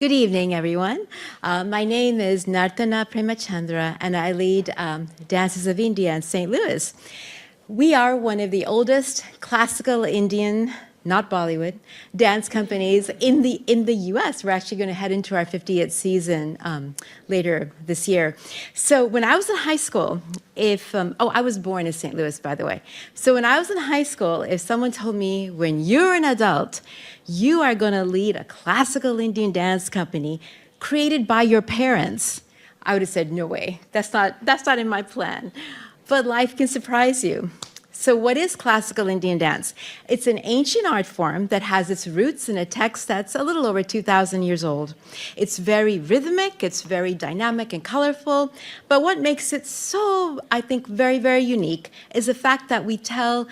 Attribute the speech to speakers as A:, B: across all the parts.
A: Good evening, everyone. My name is Nartana Premachandra, and I lead Dances of India in St. Louis. We are one of the oldest classical Indian, not Bollywood, dance companies in the U.S. We're actually going to head into our 50th season later this year. So when I was in high school, I was born in St. Louis, by the way. So when I was in high school, if someone told me, when you're an adult, you are going to lead a classical Indian dance company created by your parents, I would have said, no way. That's not in my plan. But life can surprise you. So what is classical Indian dance? It's an ancient art form that has its roots in a text that's a little over 2,000 years old. It's very rhythmic, it's very dynamic and colorful, but what makes it so, I think, very, very unique is the fact that we tell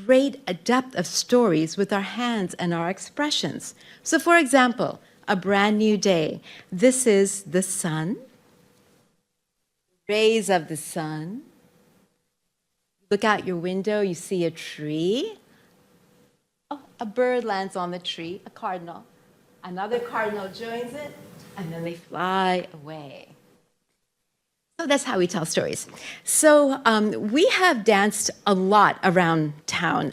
A: a depth of stories with our hands and our expressions. So for example, a brand new day. This is the sun, rays of the sun. Look out your window, you see a tree. Oh, a bird lands on the tree, a cardinal. Another cardinal joins it, and then they fly away. So that's how we tell stories. So we have danced a lot around town.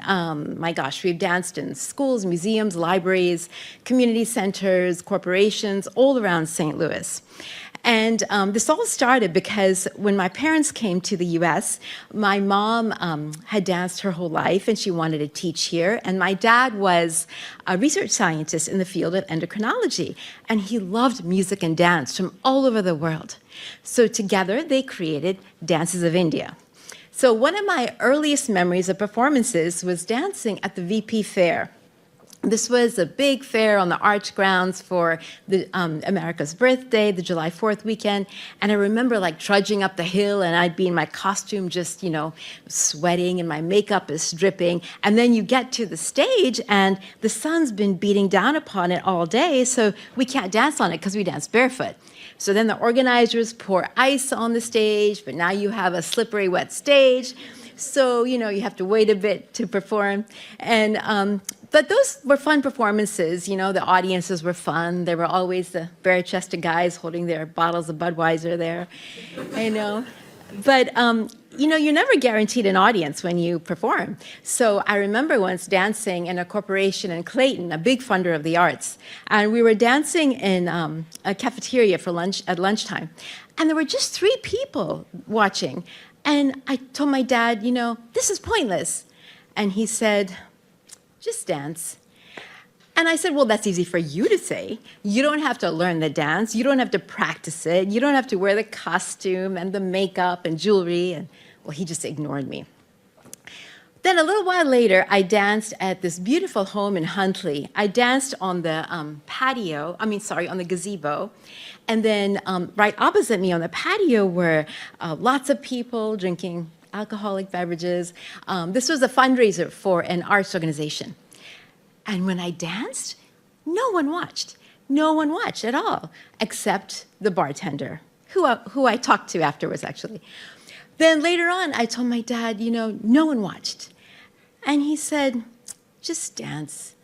A: My gosh, we've danced in schools, museums, libraries, community centers, corporations, all around St. Louis. And this all started because when my parents came to the US, my mom had danced her whole life and she wanted to teach here. And my dad was a research scientist in the field of endocrinology. And he loved music and dance from all over the world. So together they created Dances of India. So one of my earliest memories of performances was dancing at the VP Fair. This was a big fair on the Arch grounds for America's birthday, the July 4th weekend. And I remember like trudging up the hill and I'd be in my costume just, sweating and my makeup is dripping. And then you get to the stage and the sun's been beating down upon it all day. So we can't dance on it because we dance barefoot. So then the organizers pour ice on the stage, but now you have a slippery, wet stage. So, you have to wait a bit to perform. And but those were fun performances. The audiences were fun. There were always the bare-chested guys holding their bottles of Budweiser there, But, you're never guaranteed an audience when you perform. So I remember once dancing in a corporation in Clayton, a big funder of the arts. And we were dancing in a cafeteria for lunch at lunchtime. And there were just 3 people watching. And I told my dad, this is pointless. And he said, just dance. And I said, well, that's easy for you to say. You don't have to learn the dance. You don't have to practice it. You don't have to wear the costume and the makeup and jewelry. And well, he just ignored me. Then a little while later, I danced at this beautiful home in Huntley. I danced on the on the gazebo. And then right opposite me on the patio were lots of people drinking alcoholic beverages. This was a fundraiser for an arts organization. And when I danced, no one watched. No one watched at all, except the bartender, who I talked to afterwards, actually. Then later on, I told my dad, no one watched. And he said, just dance.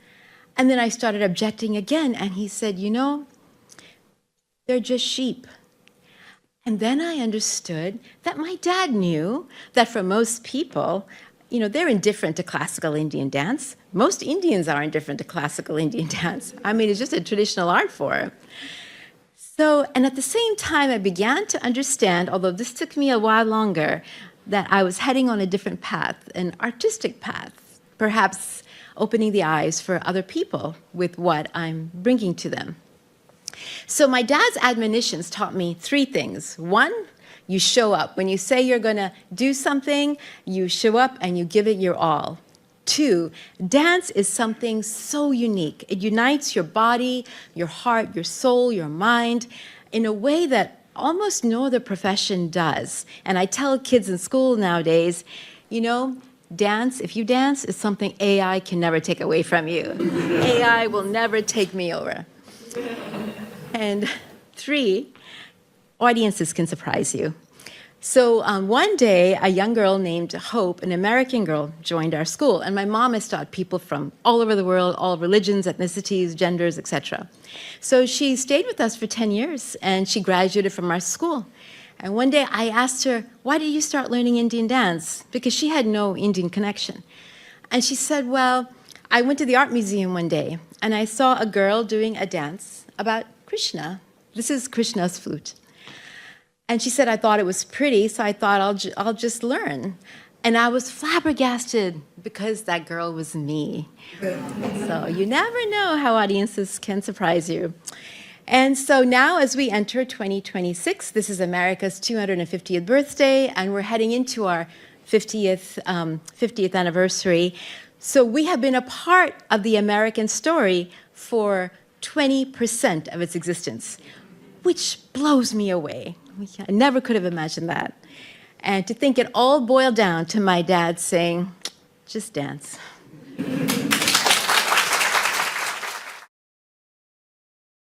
A: And then I started objecting again, and he said, they're just sheep. And then I understood that my dad knew that for most people, they're indifferent to classical Indian dance. Most Indians are indifferent to classical Indian dance. It's just a traditional art form. So, and at the same time, I began to understand, although this took me a while longer, that I was heading on a different path, an artistic path, perhaps opening the eyes for other people with what I'm bringing to them. So my dad's admonitions taught me 3 things. 1, you show up. When you say you're going to do something, you show up and you give it your all. 2, dance is something so unique. It unites your body, your heart, your soul, your mind in a way that almost no other profession does. And I tell kids in school nowadays, dance, if you dance, is something AI can never take away from you. AI will never take me over. And 3, audiences can surprise you. So one day, a young girl named Hope, an American girl, joined our school. And my mom has taught people from all over the world, all religions, ethnicities, genders, etc. So she stayed with us for 10 years, and she graduated from our school. And one day I asked her, why did you start learning Indian dance? Because she had no Indian connection. And she said, well, I went to the art museum one day, and I saw a girl doing a dance about Krishna. This is Krishna's flute. And she said, I thought it was pretty, so I thought I'll just learn. And I was flabbergasted because that girl was me. So you never know how audiences can surprise you. And so now as we enter 2026, this is America's 250th birthday, and we're heading into our 50th anniversary. So we have been a part of the American story for 20% of its existence, which blows me away. I never could have imagined that. And to think it all boiled down to my dad saying, just dance.